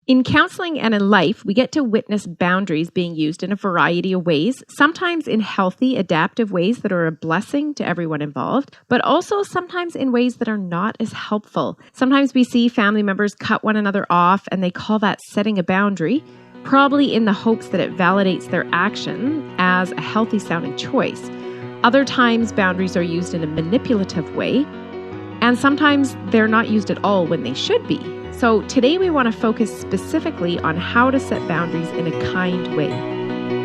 In counseling and in life, we get to witness boundaries being used in a variety of ways, sometimes in healthy, adaptive ways that are a blessing to everyone involved, but also sometimes in ways that are not as helpful. Sometimes we see family members cut one another off, and they call that setting a boundary, probably in the hopes that it validates their action as a healthy sounding choice. Other times, boundaries are used in a manipulative way, and sometimes they're not used at all when they should be. So today we want to focus specifically on how to set boundaries in a kind way.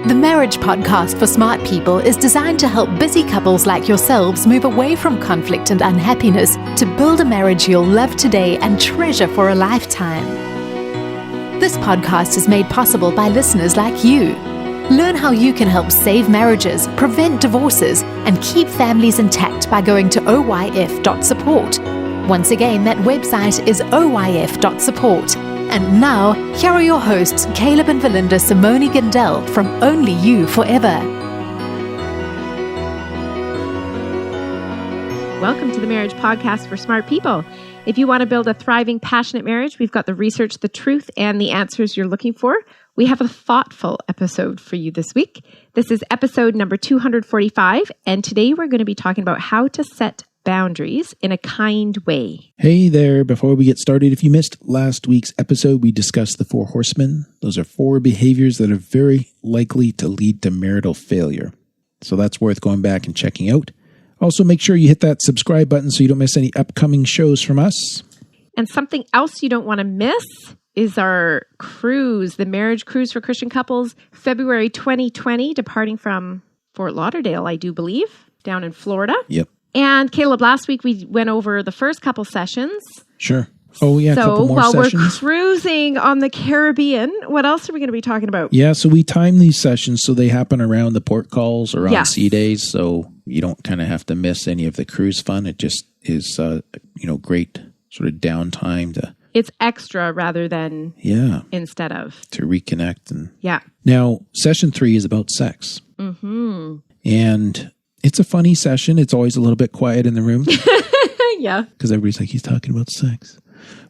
The Marriage Podcast for Smart People is designed to help busy couples like yourselves move away from conflict and unhappiness to build a marriage you'll love today and treasure for a lifetime. This podcast is made possible by listeners like you. Learn how you can help save marriages, prevent divorces, and keep families intact by going to oyf.support. Once again, that website is oyf.support. And now, here are your hosts, Caleb and Valinda Simone Gandel from Only You Forever. Welcome to the Marriage Podcast for Smart People. If you want to build a thriving, passionate marriage, we've got the research, the truth, and the answers you're looking for. We have a thoughtful episode for you this week. This is episode number 245, and today we're going to be talking about how to set boundaries in a kind way. Hey there. Before we get started, if you missed last week's episode, we discussed the 4 horsemen. Those are 4 behaviors that are very likely to lead to marital failure. So that's worth going back and checking out. Also, make sure you hit that subscribe button so you don't miss any upcoming shows from us. And something else you don't want to miss is our cruise, the Marriage Cruise for Christian Couples, February 2020, departing from Fort Lauderdale, I do believe, down in Florida. Yep. And Caleb, last week we went over the first couple sessions. Sure. Oh, yeah, a couple more sessions. So sessions. while we're cruising on the Caribbean, what else are we going to be talking about? Yeah, so we time these sessions so they happen around the port calls or on sea days, so you don't kind of have to miss any of the cruise fun. It just is, great sort of downtime to... It's extra rather than instead of. To reconnect. And yeah. Now, session 3 is about sex. Mm-hmm. And it's a funny session. It's always a little bit quiet in the room. Yeah. Because everybody's like, he's talking about sex.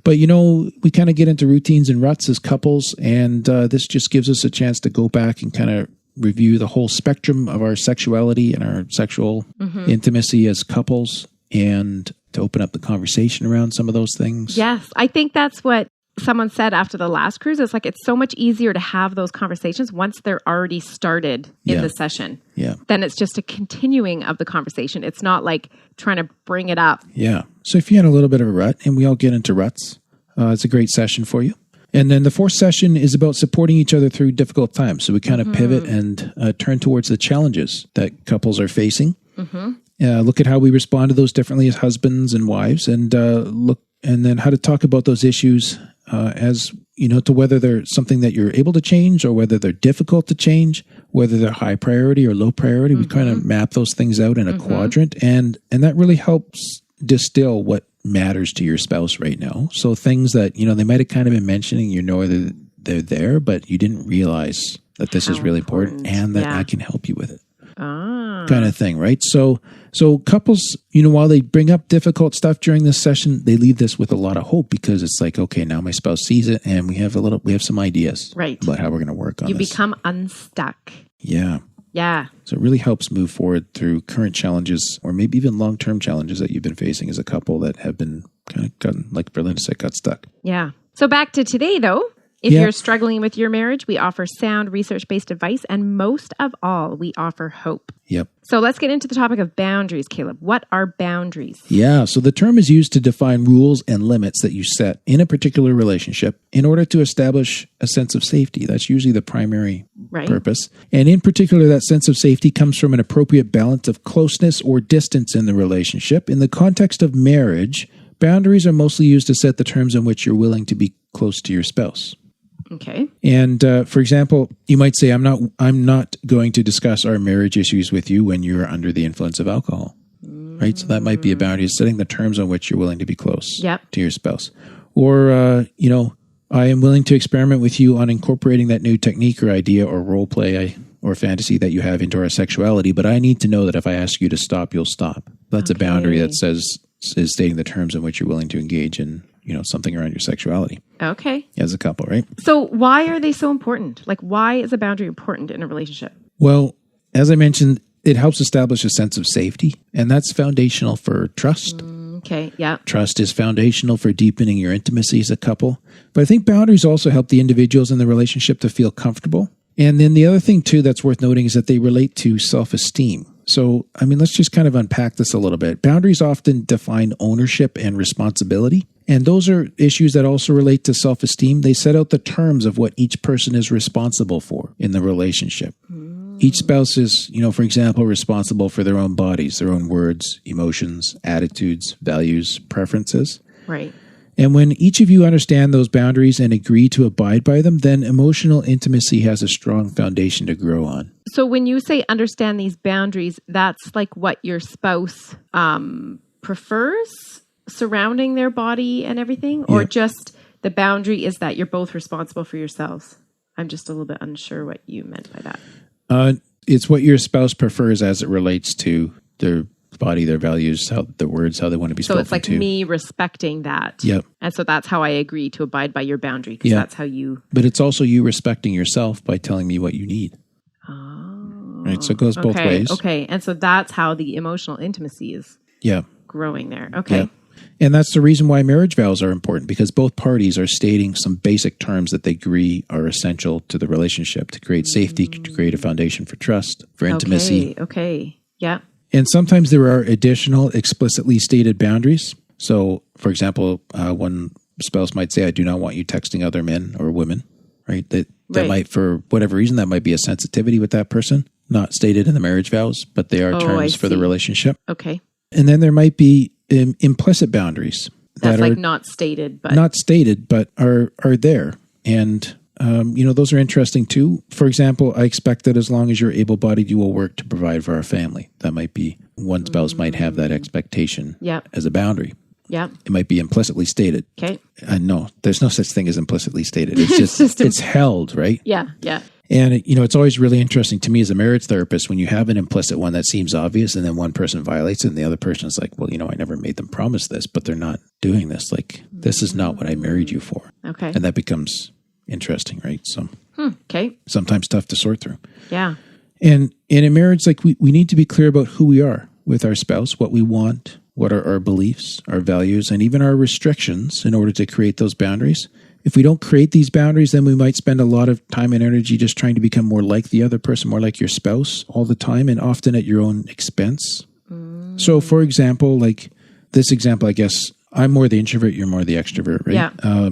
But, we kind of get into routines and ruts as couples. And this just gives us a chance to go back and kind of review the whole spectrum of our sexuality and our sexual intimacy as couples, and to open up the conversation around some of those things. Yes. I think that's what someone said after the last cruise. It's like, it's so much easier to have those conversations once they're already started in the session. Yeah. Then it's just a continuing of the conversation. It's not like trying to bring it up. Yeah. So if you had a little bit of a rut, and we all get into ruts, it's a great session for you. And then the 4th session is about supporting each other through difficult times. So we kind of pivot and turn towards the challenges that couples are facing. Look at how we respond to those differently as husbands and wives, and and then how to talk about those issues as, to whether they're something that you're able to change or whether they're difficult to change, whether they're high priority or low priority. We kind of map those things out in a quadrant, and that really helps distill what matters to your spouse right now. So things that, they might have kind of been mentioning, that they're there, but you didn't realize that this is really important and that I can help you with it. Kind of thing, right? So couples, while they bring up difficult stuff during this session, they leave this with a lot of hope, because it's like, okay, now my spouse sees it, and we have some ideas about how we're going to work on this. You become unstuck. Yeah. Yeah. So it really helps move forward through current challenges, or maybe even long-term challenges that you've been facing as a couple that have been kind of gotten, like Berlinda said, got stuck. Yeah. So back to today, though. If you're struggling with your marriage, we offer sound research-based advice, and most of all, we offer hope. Yep. So let's get into the topic of boundaries, Caleb. What are boundaries? Yeah, so the term is used to define rules and limits that you set in a particular relationship in order to establish a sense of safety. That's usually the primary purpose. And in particular, that sense of safety comes from an appropriate balance of closeness or distance in the relationship. In the context of marriage, boundaries are mostly used to set the terms in which you're willing to be close to your spouse. Okay. And for example, you might say, I'm not going to discuss our marriage issues with you when you're under the influence of alcohol. Right? So that might be a boundary, setting the terms on which you're willing to be close to your spouse. Or, I am willing to experiment with you on incorporating that new technique or idea or role play or fantasy that you have into our sexuality, but I need to know that if I ask you to stop, you'll stop. That's a boundary that is stating the terms in which you're willing to engage in something around your sexuality Okay. as a couple, right? So why are they so important? Like, why is a boundary important in a relationship? Well, as I mentioned, it helps establish a sense of safety, and that's foundational for trust. Okay. Yeah. Trust is foundational for deepening your intimacy as a couple. But I think boundaries also help the individuals in the relationship to feel comfortable. And then the other thing, too, that's worth noting is that they relate to self-esteem. So, let's just kind of unpack this a little bit. Boundaries often define ownership and responsibility. And those are issues that also relate to self-esteem. They set out the terms of what each person is responsible for in the relationship. Each spouse is, for example, responsible for their own bodies, their own words, emotions, attitudes, values, preferences. Right. And when each of you understand those boundaries and agree to abide by them, then emotional intimacy has a strong foundation to grow on. So when you say understand these boundaries, that's like what your spouse prefers surrounding their body and everything? Or just the boundary is that you're both responsible for yourselves? I'm just a little bit unsure what you meant by that. It's what your spouse prefers as it relates to their body, their values, their words, how they want to be spoken to. So it's like me respecting that. Yep. And so that's how I agree to abide by your boundary, because that's how you... But it's also you respecting yourself by telling me what you need. Oh. Right, so it goes both ways. Okay, and so that's how the emotional intimacy is growing there. Okay. Yeah. And that's the reason why marriage vows are important, because both parties are stating some basic terms that they agree are essential to the relationship to create safety, to create a foundation for trust, for intimacy. Okay. Yeah. And sometimes there are additional explicitly stated boundaries. So, for example, one spouse might say, I do not want you texting other men or women, right? That might, for whatever reason, that might be a sensitivity with that person, not stated in the marriage vows, but they are terms for the relationship. Okay. And then there might be implicit boundaries. That's like not stated, but... Not stated, but are there. And, those are interesting too. For example, I expect that as long as you're able-bodied, you will work to provide for our family. That might be, one spouse might have that expectation as a boundary. Yeah. It might be implicitly stated. Okay. No, there's no such thing as implicitly stated. It's just, it's held, right? Yeah, yeah. And, it's always really interesting to me as a marriage therapist when you have an implicit one that seems obvious and then one person violates it and the other person is like, well, I never made them promise this, but they're not doing this. Like, this is not what I married you for. Okay. And that becomes interesting, right? So, okay. Sometimes tough to sort through. Yeah. And in a marriage, like we need to be clear about who we are with our spouse, what we want, what are our beliefs, our values, and even our restrictions in order to create those boundaries. If we don't create these boundaries, then we might spend a lot of time and energy just trying to become more like the other person, more like your spouse all the time, and often at your own expense. So, for example, like this example, I guess I'm more the introvert, you're more the extrovert, right? Yeah.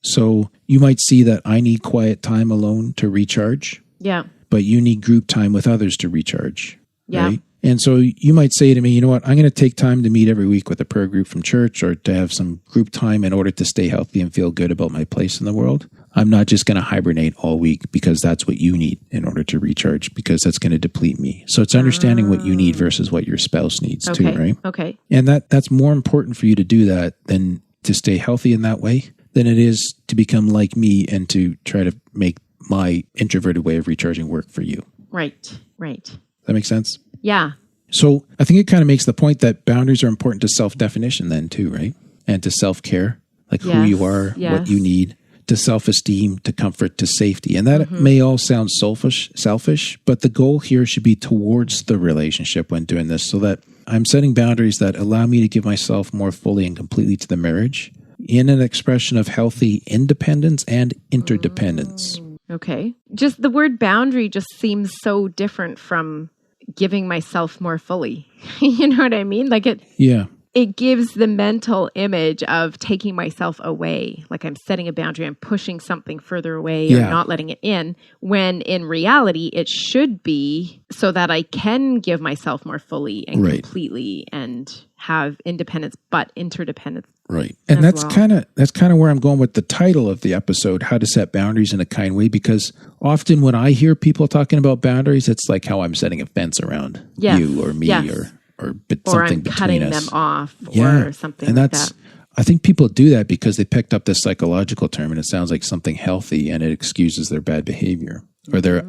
So you might see that I need quiet time alone to recharge. Yeah. But you need group time with others to recharge. Yeah. Right? And so you might say to me, you know what, I'm going to take time to meet every week with a prayer group from church or to have some group time in order to stay healthy and feel good about my place in the world. I'm not just going to hibernate all week because that's what you need in order to recharge, because that's going to deplete me. So it's understanding what you need versus what your spouse needs too, right? Okay. And that's more important for you to do that than to stay healthy in that way than it is to become like me and to try to make my introverted way of recharging work for you. Right, right. That makes sense? Yeah. So I think it kind of makes the point that boundaries are important to self-definition then too, right? And to self-care, like who you are, what you need, to self-esteem, to comfort, to safety. And that may all sound selfish, but the goal here should be towards the relationship when doing this, so that I'm setting boundaries that allow me to give myself more fully and completely to the marriage in an expression of healthy independence and interdependence. Okay. Just the word boundary just seems so different from giving myself more fully. You know what I mean? Like it gives the mental image of taking myself away. Like I'm setting a boundary, I'm pushing something further away or not letting it in, when in reality it should be so that I can give myself more fully and completely and have independence but interdependence. Right. And that's kind of where I'm going with the title of the episode, How to Set Boundaries in a Kind Way, because often when I hear people talking about boundaries, it's like how I'm setting a fence around you or me or something I'm between cutting us. them off or something and like that's, that. I think people do that because they picked up this psychological term and it sounds like something healthy and it excuses their bad behavior or their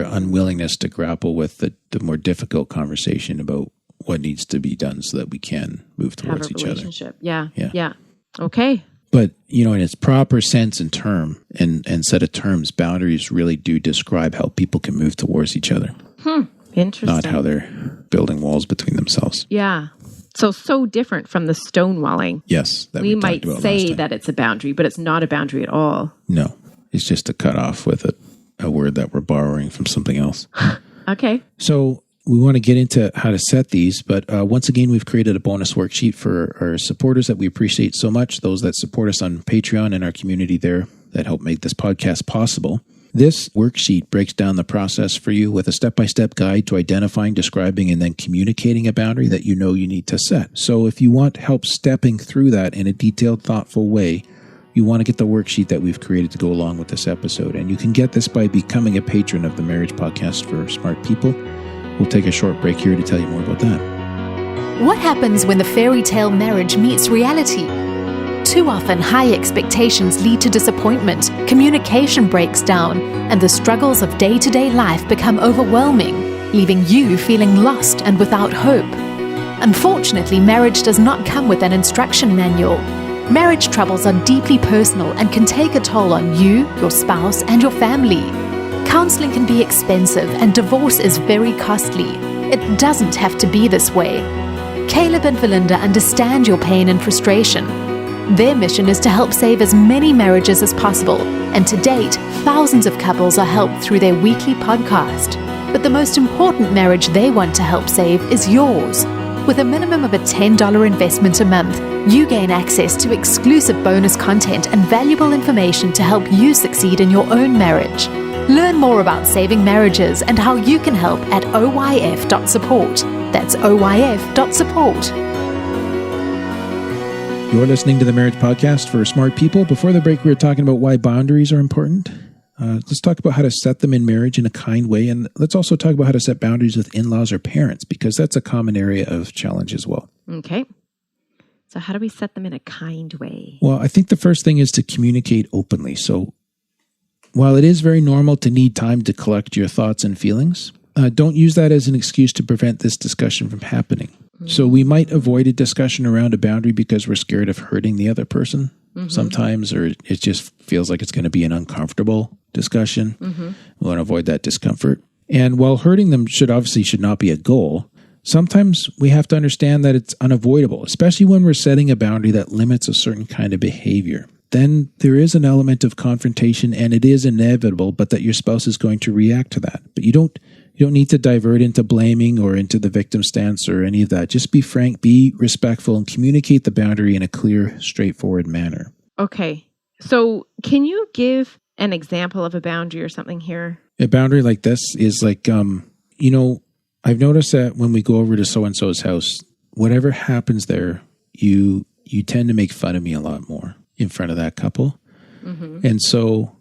unwillingness to grapple with the more difficult conversation about what needs to be done so that we can move towards each other. Yeah. Okay. But, in its proper sense and term and set of terms, boundaries really do describe how people can move towards each other. Interesting. Not how they're building walls between themselves. Yeah. So different from the stonewalling. Yes. That We talked might about say last time. that it's a boundary, but it's not a boundary at all. No. It's just a cutoff with a word that we're borrowing from something else. Okay. So we want to get into how to set these, but once again, we've created a bonus worksheet for our supporters that we appreciate so much, those that support us on Patreon and our community there that help make this podcast possible. This worksheet breaks down the process for you with a step-by-step guide to identifying, describing, and then communicating a boundary that you know you need to set. So if you want help stepping through that in a detailed, thoughtful way, you want to get the worksheet that we've created to go along with this episode. And you can get this by becoming a patron of the Marriage Podcast for Smart People. We'll take a short break here to tell you more about that. What happens when the fairy tale marriage meets reality? Too often, high expectations lead to disappointment, communication breaks down, and the struggles of day-to-day life become overwhelming, leaving you feeling lost and without hope. Unfortunately, marriage does not come with an instruction manual. Marriage troubles are deeply personal and can take a toll on you, your spouse, and your family. Counseling can be expensive and divorce is very costly. It doesn't have to be this way. Caleb and Valinda understand your pain and frustration. Their mission is to help save as many marriages as possible, and to date, thousands of couples are helped through their weekly podcast. But the most important marriage they want to help save is yours. With a minimum of a $10 investment a month, you gain access to exclusive bonus content and valuable information to help you succeed in your own marriage. Learn more about saving marriages and how you can help at oyf.support. That's oyf.support. You're listening to the Marriage Podcast for Smart People. Before the break, we were talking about why boundaries are important. Let's talk about how to set them in marriage in a kind way. And let's also talk about how to set boundaries with in-laws or parents, because that's a common area of challenge as well. Okay. So how do we set them in a kind way? Well, I think the first thing is to communicate openly. So while it is very normal to need time to collect your thoughts and feelings, don't use that as an excuse to prevent this discussion from happening. So we might avoid a discussion around a boundary because we're scared of hurting the other person sometimes, or it just feels like it's going to be an uncomfortable discussion. We want to avoid that discomfort. And while hurting them should not be a goal, sometimes we have to understand that it's unavoidable, especially when we're setting a boundary that limits a certain kind of behavior. Then there is an element of confrontation, and it is inevitable, but that your spouse is going to react to that. But you don't need to divert into blaming or into the victim stance or any of that. Just be frank, be respectful, and communicate the boundary in a clear, straightforward manner. Okay. So can you give an example of a boundary or something here? A boundary like this is like, I've noticed that when we go over to so-and-so's house, whatever happens there, you tend to make fun of me a lot more in front of that couple. And so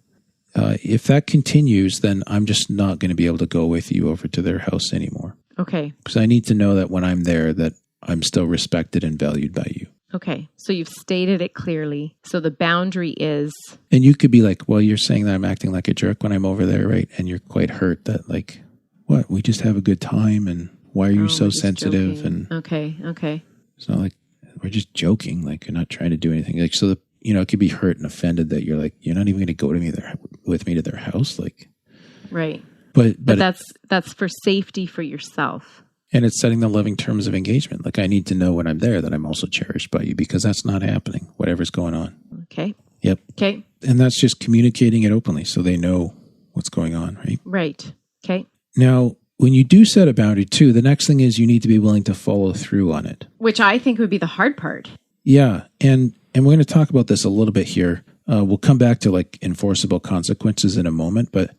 if that continues, then I'm just not going to be able to go with you over to their house anymore. Okay. Because I need to know that when I'm there, that I'm still respected and valued by you. Okay. So you've stated it clearly. So the boundary is... And you could be like, well, you're saying that I'm acting like a jerk when I'm over there, right? And you're quite hurt that like, what? We just have a good time, and why are you so sensitive? Joking. And Okay. It's not like we're just joking. Like, you're not trying to do anything. Like, so it could be hurt and offended that you're like, you're not even going to go with me to their house. Like, right. But that's for safety for yourself. And it's setting the loving terms of engagement. Like, I need to know when I'm there that I'm also cherished by you, because that's not happening, whatever's going on. Okay. Yep. Okay. And that's just communicating it openly so they know what's going on, right? Right. Okay. Now, when you do set a boundary too, the next thing is you need to be willing to follow through on it. Which I think would be the hard part. Yeah. And we're going to talk about this a little bit here. We'll come back to like enforceable consequences in a moment, but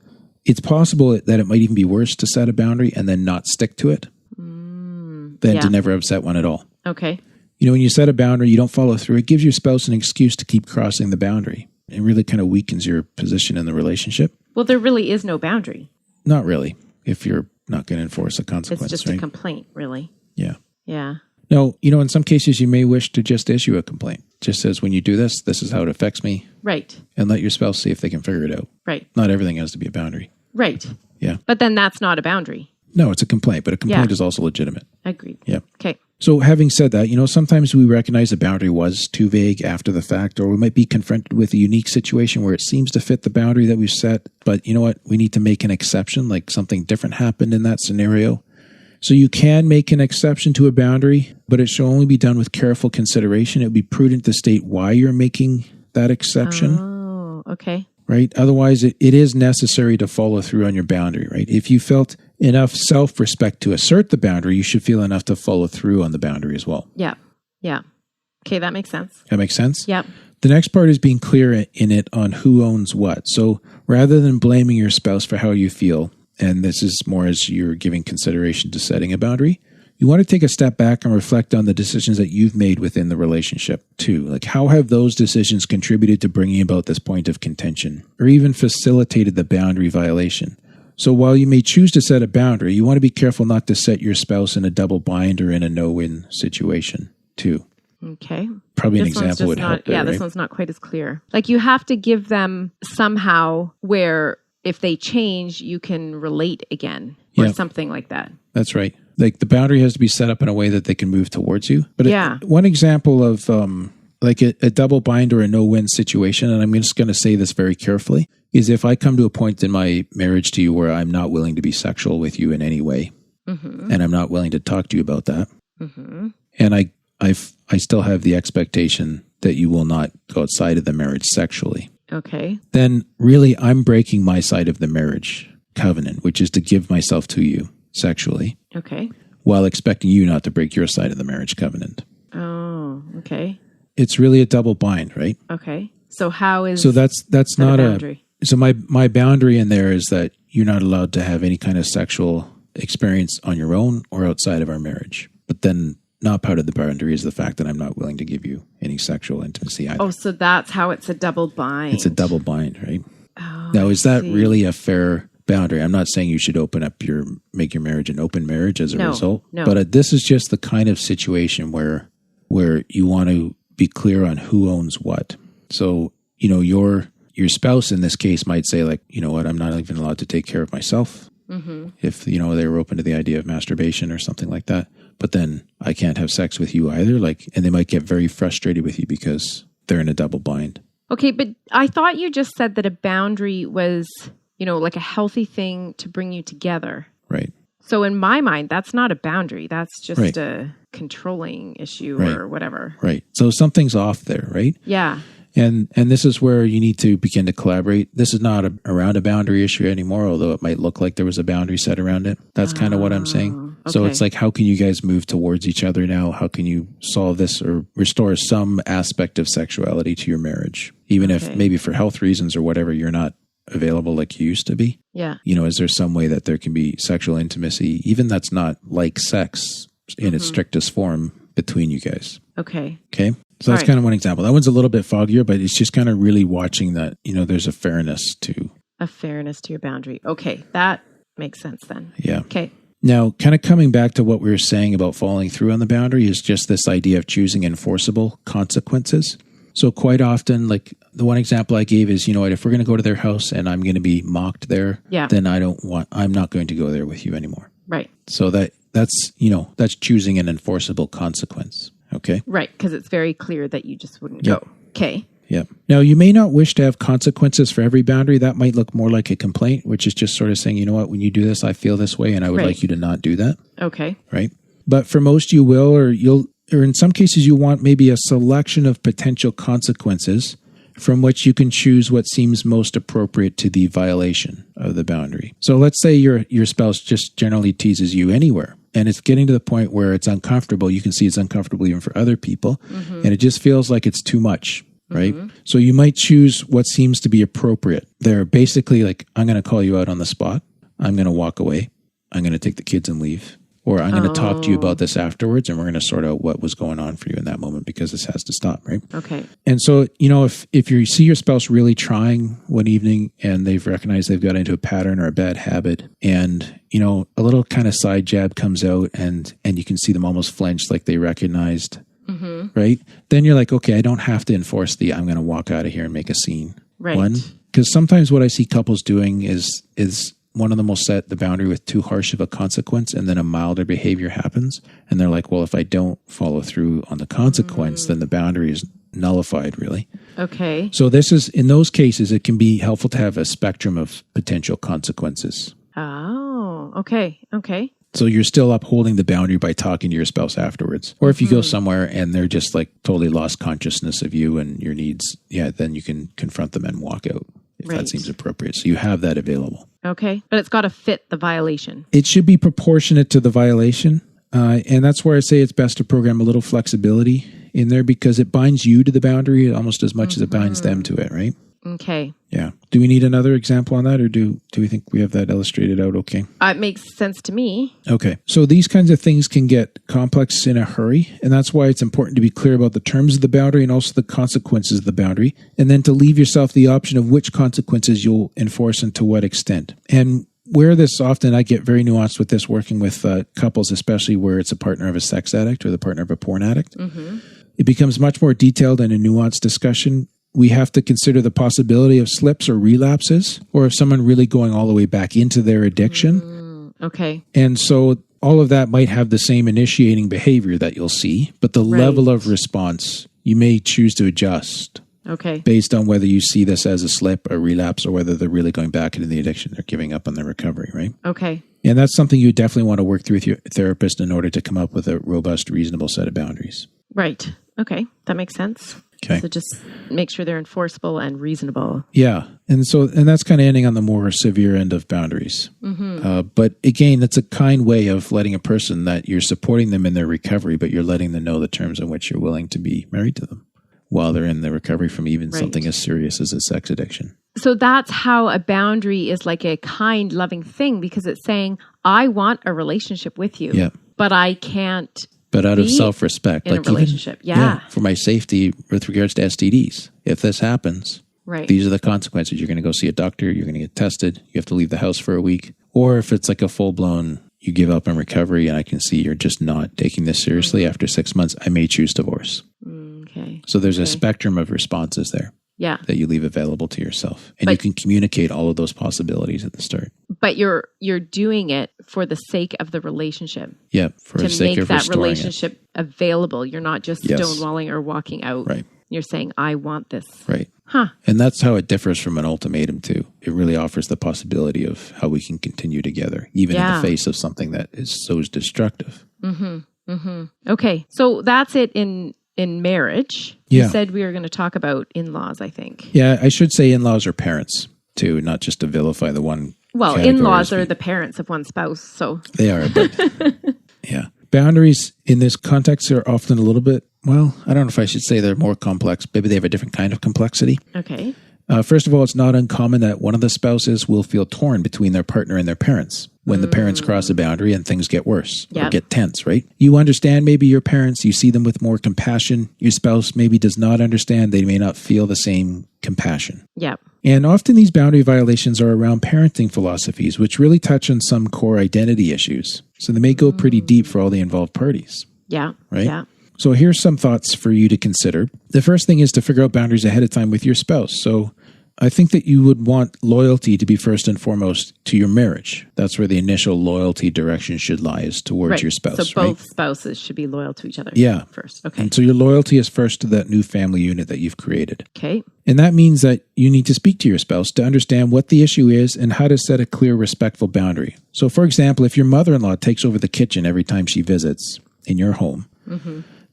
it's possible that it might even be worse to set a boundary and then not stick to it than to never have set one at all. Okay. When you set a boundary, you don't follow through, it gives your spouse an excuse to keep crossing the boundary. It really kind of weakens your position in the relationship. Well, there really is no boundary. Not really, if you're not going to enforce a consequence. It's just a complaint, really. Yeah. Yeah. No, in some cases you may wish to just issue a complaint. Just says, when you do this, this is how it affects me. Right. And let your spouse see if they can figure it out. Right. Not everything has to be a boundary. Right. Yeah. But then that's not a boundary. No, it's a complaint, but a complaint is also legitimate. Agreed. Yeah. Okay. So having said that, sometimes we recognize the boundary was too vague after the fact, or we might be confronted with a unique situation where it seems to fit the boundary that we've set. But you know what? We need to make an exception, like something different happened in that scenario. So you can make an exception to a boundary, but it should only be done with careful consideration. It would be prudent to state why you're making that exception. Oh, okay. Right? Otherwise, it is necessary to follow through on your boundary, right? If you felt enough self-respect to assert the boundary, you should feel enough to follow through on the boundary as well. Yeah. Yeah. Okay, that makes sense. That makes sense? Yep. The next part is being clear in it on who owns what. So rather than blaming your spouse for how you feel, and this is more as you're giving consideration to setting a boundary, you want to take a step back and reflect on the decisions that you've made within the relationship too. Like, how have those decisions contributed to bringing about this point of contention or even facilitated the boundary violation? So while you may choose to set a boundary, you want to be careful not to set your spouse in a double bind or in a no-win situation too. Okay. Probably an This one's example would just help not, there, yeah, right? this one's not quite as clear. Like, you have to give them somehow where if they change, you can relate again or Yeah. something like that. That's right. Like, the boundary has to be set up in a way that they can move towards you. But Yeah. one example of like a double bind or a no-win situation, and I'm just going to say this very carefully, is if I come to a point in my marriage to you where I'm not willing to be sexual with you in any way, and I'm not willing to talk to you about that, and I still have the expectation that you will not go outside of the marriage sexually, Okay. then really I'm breaking my side of the marriage covenant, which is to give myself to you sexually, Okay. while expecting you not to break your side of the marriage covenant. Oh, okay. It's really a double bind, right? Okay. So how is So that's that not a a boundary? so my boundary in there is that you're not allowed to have any kind of sexual experience on your own or outside of our marriage. But then not part of the boundary is the fact that I'm not willing to give you any sexual intimacy either. Oh, so that's how it's a double bind. It's a double bind, right? Oh, Now, is that see. really a fair boundary? I'm not saying you should make your marriage an open marriage as a No, result. no. But this is just the kind of situation where you want to be clear on who owns what. So, your spouse in this case might say, like, you know what, I'm not even allowed to take care of myself. If, they were open to the idea of masturbation or something like that. But then I can't have sex with you either. And they might get very frustrated with you because they're in a double bind. Okay, but I thought you just said that a boundary was, like a healthy thing to bring you together. Right. So in my mind, that's not a boundary. That's just Right. a controlling issue Right. or whatever. Right. So something's off there, right? Yeah. And this is where you need to begin to collaborate. This is not around a boundary issue anymore, although it might look like there was a boundary set around it. That's kind of what I'm saying. So okay. it's like, how can you guys move towards each other now? How can you solve this or restore some aspect of sexuality to your marriage? Even if Okay. maybe for health reasons or whatever, you're not available like you used to be. Yeah. Is there some way that there can be sexual intimacy, even that's not like sex in its strictest form between you guys? Okay. Okay. So that's All right. kind of one example. That one's a little bit foggier, but it's just kind of really watching that, there's a fairness to, A fairness to your boundary. Okay. That makes sense then. yeah. Okay. Now, kind of coming back to what we were saying about following through on the boundary is just this idea of choosing enforceable consequences. So quite often, like the one example I gave is, if we're going to go to their house and I'm going to be mocked there, Yeah. then I'm not going to go there with you anymore. Right. So that's choosing an enforceable consequence. Okay. Right. Because it's very clear that you just wouldn't Yep. go. Okay. Yeah. Now, you may not wish to have consequences for every boundary. That might look more like a complaint, which is just sort of saying, you know what, when you do this, I feel this way, and I would Right. like you to not do that. Okay. Right. But for most, you will, or in some cases, you want maybe a selection of potential consequences from which you can choose what seems most appropriate to the violation of the boundary. So let's say your spouse just generally teases you anywhere, and it's getting to the point where it's uncomfortable. You can see it's uncomfortable even for other people, and it just feels like it's too much, right? So you might choose what seems to be appropriate. They're basically like, I'm going to call you out on the spot. I'm going to walk away. I'm going to take the kids and leave. Or I'm going to talk to you about this afterwards, and we're going to sort out what was going on for you in that moment because this has to stop, right? Okay. And so, if you see your spouse really trying one evening and they've recognized they've got into a pattern or a bad habit, and, a little kind of side jab comes out and you can see them almost flinch like they recognized, right? Then you're like, okay, I don't have to enforce I'm going to walk out of here and make a scene. Right. One, because sometimes what I see couples doing is one of them will set the boundary with too harsh of a consequence and then a milder behavior happens. And they're like, well, if I don't follow through on the consequence, then the boundary is nullified, really. Okay. So this is, in those cases, it can be helpful to have a spectrum of potential consequences. Oh, okay. Okay. So you're still upholding the boundary by talking to your spouse afterwards. Or if you go somewhere and they're just like totally lost consciousness of you and your needs, then you can confront them and walk out if that seems appropriate. So you have that available. Okay. But it's got to fit the violation. It should be proportionate to the violation. And that's where I say it's best to program a little flexibility in there because it binds you to the boundary almost as much as it binds them to it, right? Okay. Yeah. Do we need another example on that or do we think we have that illustrated out okay? It makes sense to me. Okay. So these kinds of things can get complex in a hurry, and that's why it's important to be clear about the terms of the boundary and also the consequences of the boundary, and then to leave yourself the option of which consequences you'll enforce and to what extent. And where this often, I get very nuanced with this working with couples, especially where it's a partner of a sex addict or the partner of a porn addict. It becomes much more detailed and a nuanced discussion. We have to consider the possibility of slips or relapses, or of someone really going all the way back into their addiction. Okay. And so all of that might have the same initiating behavior that you'll see, but the level of response you may choose to adjust. Okay. Based on whether you see this as a slip, a relapse, or whether they're really going back into the addiction, they're giving up on their recovery, right? Okay. And that's something you definitely want to work through with your therapist in order to come up with a robust, reasonable set of boundaries. Right. Okay. That makes sense. Okay. So just make sure they're enforceable and reasonable. Yeah. And that's kind of ending on the more severe end of boundaries. But again, it's a kind way of letting a person that you're supporting them in their recovery, but you're letting them know the terms in which you're willing to be married to them while they're in the recovery from even something as serious as a sex addiction. So that's how a boundary is like a kind, loving thing, because it's saying, I want a relationship with you, but I can't. But out of self-respect, in a relationship. For my safety with regards to STDs, if this happens, these are the consequences. You're going to go see a doctor. You're going to get tested. You have to leave the house for a week. Or if it's like a full-blown, you give up on recovery and I can see you're just not taking this seriously after 6 months, I may choose divorce. Okay. So there's a spectrum of responses there. Yeah. That you leave available to yourself. And you can communicate all of those possibilities at the start. But you're doing it for the sake of the relationship. Yeah, for the sake of restoring it. To make that relationship available. You're not just stonewalling or walking out. Right. You're saying, I want this. Right. Huh. And that's how it differs from an ultimatum too. It really offers the possibility of how we can continue together, even in the face of something that is so destructive. Okay. So that's it in marriage. You said we were going to talk about in-laws, I think. Yeah, I should say in-laws are parents too, not just to vilify the one. Well, in-laws are the parents of one spouse, so. They are, but yeah. Boundaries in this context are often a little bit, well, I don't know if I should say they're more complex. Maybe they have a different kind of complexity. Okay. First of all, it's not uncommon that one of the spouses will feel torn between their partner and their parents when the parents cross a boundary and things get worse or get tense, right? You understand maybe your parents, you see them with more compassion. Your spouse maybe does not understand. They may not feel the same compassion. Yep. And often these boundary violations are around parenting philosophies, which really touch on some core identity issues. So they may go pretty deep for all the involved parties. Yeah. Right? Yeah. So here's some thoughts for you to consider. The first thing is to figure out boundaries ahead of time with your spouse. So I think that you would want loyalty to be first and foremost to your marriage. That's where the initial loyalty direction should lie, is towards your spouse. So both spouses should be loyal to each other first. Okay. And so your loyalty is first to that new family unit that you've created. Okay. And that means that you need to speak to your spouse to understand what the issue is and how to set a clear, respectful boundary. So for example, if your mother-in-law takes over the kitchen every time she visits in your home,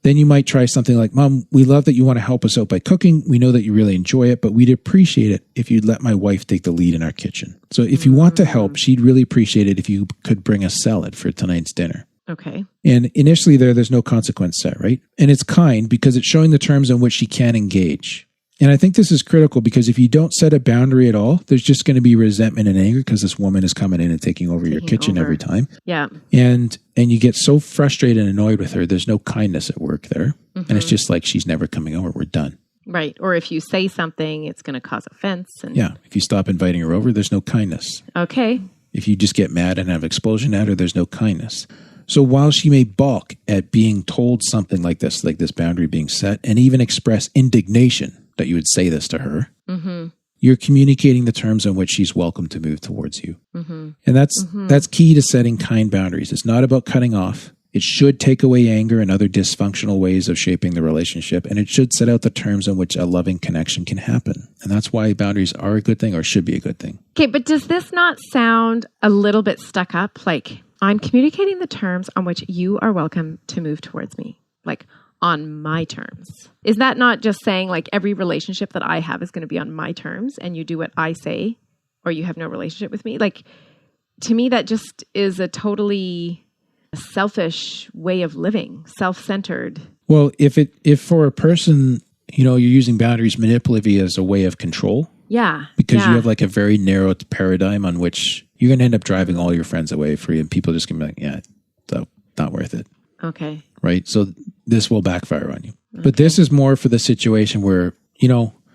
then you might try something like, Mom, we love that you want to help us out by cooking. We know that you really enjoy it, but we'd appreciate it if you'd let my wife take the lead in our kitchen. So if you want to help, she'd really appreciate it if you could bring a salad for tonight's dinner. Okay. And initially there's no consequence set, right? And it's kind because it's showing the terms in which she can engage. And I think this is critical because if you don't set a boundary at all, there's just going to be resentment and anger because this woman is coming in and taking over your kitchen every time. Yeah. And you get so frustrated and annoyed with her, there's no kindness at work there. And it's just like, she's never coming over. We're done. Right. Or if you say something, it's going to cause offense. And if you stop inviting her over, there's no kindness. Okay. If you just get mad and have an explosion at her, there's no kindness. So while she may balk at being told something like this boundary being set, and even express indignation that you would say this to her, you're communicating the terms on which she's welcome to move towards you. And that's key to setting kind boundaries. It's not about cutting off. It should take away anger and other dysfunctional ways of shaping the relationship, and it should set out the terms on which a loving connection can happen. And that's why boundaries are a good thing or should be a good thing. Okay, but does this not sound a little bit stuck up? Like, I'm communicating the terms on which you are welcome to move towards me, like on my terms. Is that not just saying like every relationship that I have is going to be on my terms and you do what I say or you have no relationship with me? Like, to me, that just is a totally selfish way of living, self-centered. Well, if for a person, you're using boundaries manipulatively as a way of control. Yeah. Because you have like a very narrow paradigm on which you're going to end up driving all your friends away for you, and people are just going to be like, yeah, so not worth it. Okay. Right? So this will backfire on you. Okay. But this is more for the situation where,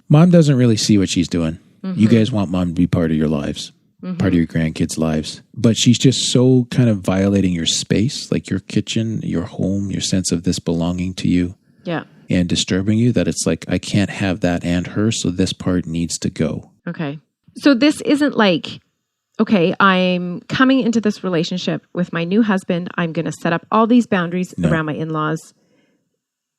mom doesn't really see what she's doing. You guys want mom to be part of your lives. Part of your grandkids' lives. But she's just so kind of violating your space, like your kitchen, your home, your sense of this belonging to you. Yeah. And disturbing you, that it's like, I can't have that and her, so this part needs to go. Okay. So this isn't like, okay, I'm coming into this relationship with my new husband. I'm going to set up all these boundaries around my in-laws.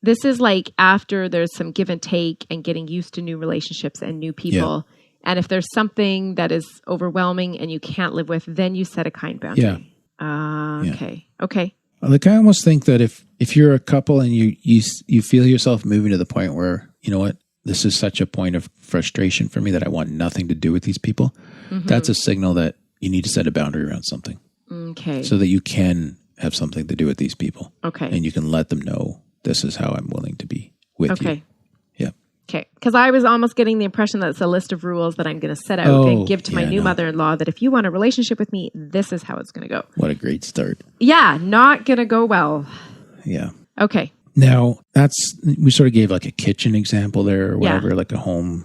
This is like after there's some give and take and getting used to new relationships and new people. Yeah. And if there's something that is overwhelming and you can't live with, then you set a kind boundary. Yeah. Okay. Okay. Like, I almost think that if you're a couple and you feel yourself moving to the point where, you know what, this is such a point of frustration for me that I want nothing to do with these people, that's a signal that you need to set a boundary around something. Okay. So that you can have something to do with these people. Okay. And you can let them know, this is how I'm willing to be with you. Yeah. Okay. Because I was almost getting the impression that it's a list of rules that I'm going to set out and give to my new mother-in-law, that if you want a relationship with me, this is how it's going to go. What a great start. Yeah. Not going to go well. Yeah. Okay. Now, we sort of gave like a kitchen example there or whatever, like a home,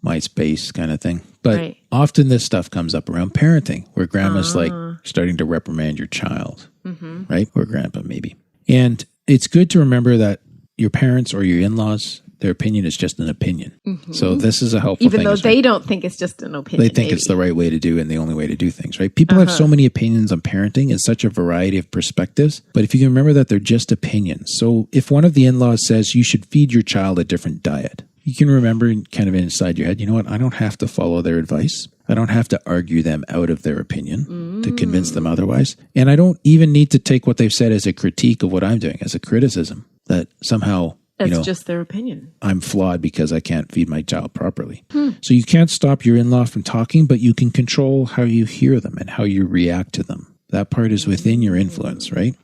my space kind of thing. But often this stuff comes up around parenting, where grandma's like starting to reprimand your child, right? Or grandpa maybe. And it's good to remember that your parents or your in-laws, their opinion is just an opinion. So this is a helpful thing. Even though they don't think it's just an opinion. They think it's the right way to do and the only way to do things, right? People have so many opinions on parenting and such a variety of perspectives. But if you can remember that they're just opinions. So if one of the in-laws says you should feed your child a different diet, you can remember kind of inside your head, you know what? I don't have to follow their advice. I don't have to argue them out of their opinion to convince them otherwise. And I don't even need to take what they've said as a critique of what I'm doing, as a criticism that somehow... It's just their opinion. I'm flawed because I can't feed my child properly. So you can't stop your in-law from talking, but you can control how you hear them and how you react to them. That part is within your influence, right?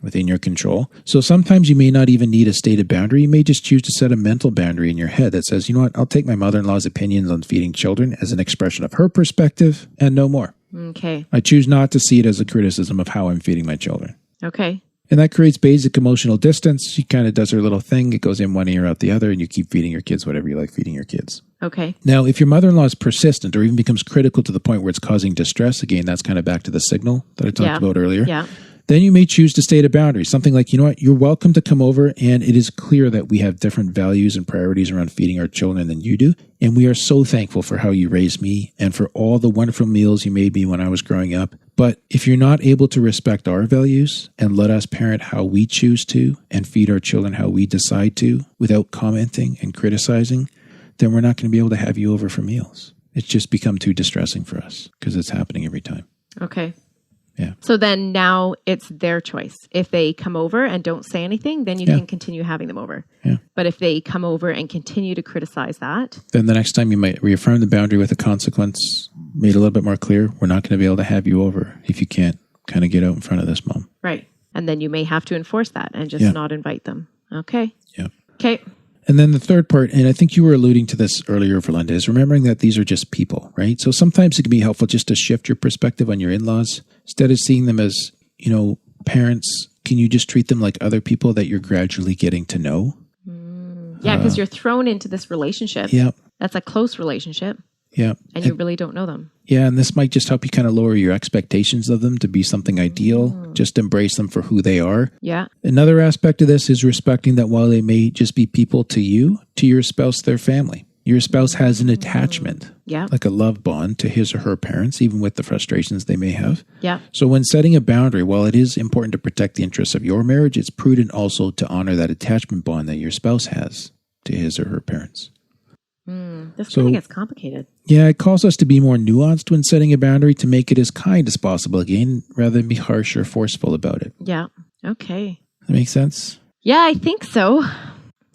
Within your control. So sometimes you may not even need a stated boundary. You may just choose to set a mental boundary in your head that says, you know what, I'll take my mother-in-law's opinions on feeding children as an expression of her perspective and no more. Okay. I choose not to see it as a criticism of how I'm feeding my children. Okay. And that creates basic emotional distance. She kind of does her little thing. It goes in one ear, out the other, and you keep feeding your kids whatever you like feeding your kids. Okay. Now, if your mother-in-law is persistent or even becomes critical to the point where it's causing distress, again, that's kind of back to the signal that I talked about earlier. Yeah. Then you may choose to state a boundary. Something like, you know what, you're welcome to come over, and it is clear that we have different values and priorities around feeding our children than you do. And we are so thankful for how you raised me and for all the wonderful meals you made me when I was growing up. But if you're not able to respect our values and let us parent how we choose to and feed our children how we decide to without commenting and criticizing, then we're not going to be able to have you over for meals. It's just become too distressing for us because it's happening every time. Okay. Yeah. So then now it's their choice. If they come over and don't say anything, then you can continue having them over. Yeah. But if they come over and continue to criticize that, then the next time you might reaffirm the boundary with a consequence made a little bit more clear. We're not going to be able to have you over if you can't kind of get out in front of this, Mom. Right. And then you may have to enforce that and just not invite them. Okay. Yeah. Okay. And then the third part, and I think you were alluding to this earlier, Verlinda, is remembering that these are just people, right? So sometimes it can be helpful just to shift your perspective on your in-laws. Instead of seeing them as, parents, can you just treat them like other people that you're gradually getting to know? Yeah, because you're thrown into this relationship. Yeah. That's a close relationship. Yeah. And you really don't know them. Yeah, and this might just help you kind of lower your expectations of them to be something ideal. Just embrace them for who they are. Yeah. Another aspect of this is respecting that while they may just be people to you, to your spouse, their family. Your spouse has an attachment, Yeah. like a love bond to his or her parents, even with the frustrations they may have. Yeah. So when setting a boundary, while it is important to protect the interests of your marriage, it's prudent also to honor that attachment bond that your spouse has to his or her parents. This kind of gets complicated. Yeah, it calls us to be more nuanced when setting a boundary, to make it as kind as possible again, rather than be harsh or forceful about it. Yeah. Okay. That makes sense? Yeah, I think so.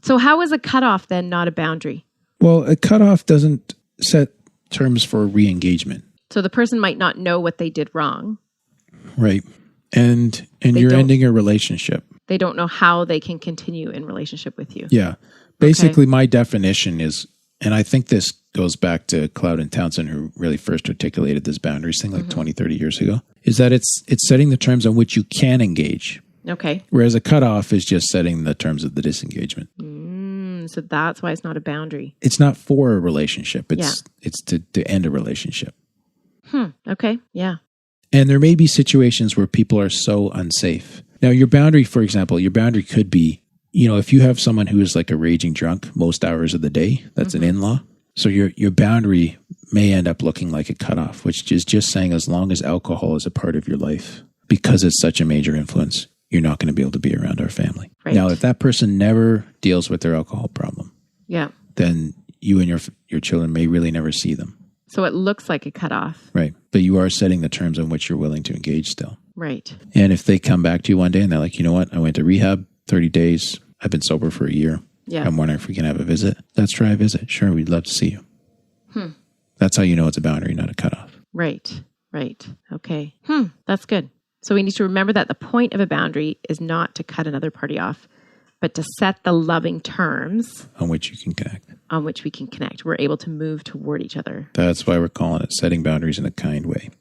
So how is a cutoff then not a boundary? Well, a cutoff doesn't set terms for re-engagement. So the person might not know what they did wrong. Right. And you're ending a relationship. They don't know how they can continue in relationship with you. Yeah. Basically, my definition is, and I think this goes back to Cloud and Townsend, who really first articulated this boundaries thing like 20, 30 years ago, is that it's setting the terms on which you can engage. Okay. Whereas a cutoff is just setting the terms of the disengagement. So that's why it's not a boundary. It's not for a relationship. It's to end a relationship. Okay. Yeah. And there may be situations where people are so unsafe. Now, your boundary, for example, your boundary could be, if you have someone who is like a raging drunk most hours of the day, that's an in-law. So your boundary may end up looking like a cutoff, which is just saying as long as alcohol is a part of your life, because it's such a major influence, you're not going to be able to be around our family. Right. Now, if that person never deals with their alcohol problem, then you and your children may really never see them. So it looks like a cutoff. Right. But you are setting the terms on which you're willing to engage still. Right. And if they come back to you one day and they're like, you know what, I went to rehab 30 days. I've been sober for a year. Yeah. I'm wondering if we can have a visit. Let's try a visit. Sure, we'd love to see you. That's how you know it's a boundary, not a cutoff. Right. Okay. That's good. So we need to remember that the point of a boundary is not to cut another party off, but to set the loving terms On which you can connect. on which we can connect. We're able to move toward each other. That's why we're calling it setting boundaries in a kind way.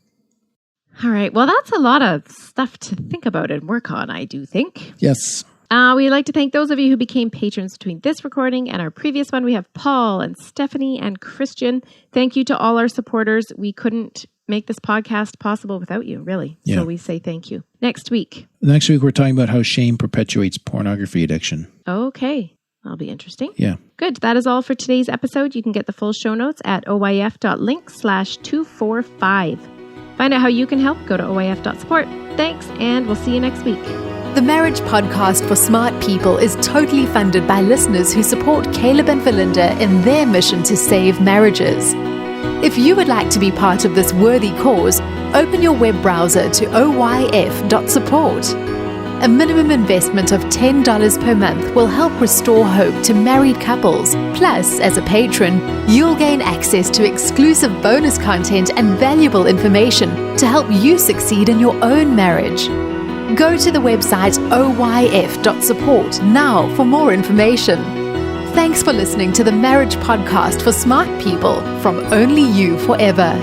All right. Well, that's a lot of stuff to think about and work on, I do think. Yes. We'd like to thank those of you who became patrons between this recording and our previous one. We have Paul and Stephanie and Christian. Thank you to all our supporters. We couldn't make this podcast possible without you, really. Yeah. So we say thank you. Next week, we're talking about how shame perpetuates pornography addiction. Okay. That'll be interesting. Yeah. Good. That is all for today's episode. You can get the full show notes at oyf.link/245. Find out how you can help. Go to oyf.support. Thanks, and we'll see you next week. The Marriage Podcast for Smart People is totally funded by listeners who support Caleb and Valinda in their mission to save marriages. If you would like to be part of this worthy cause, open your web browser to oyf.support. A minimum investment of $10 per month will help restore hope to married couples. Plus, as a patron, you'll gain access to exclusive bonus content and valuable information to help you succeed in your own marriage. Go to the website oyf.support now for more information. Thanks for listening to the Marriage Podcast for Smart People from Only You Forever.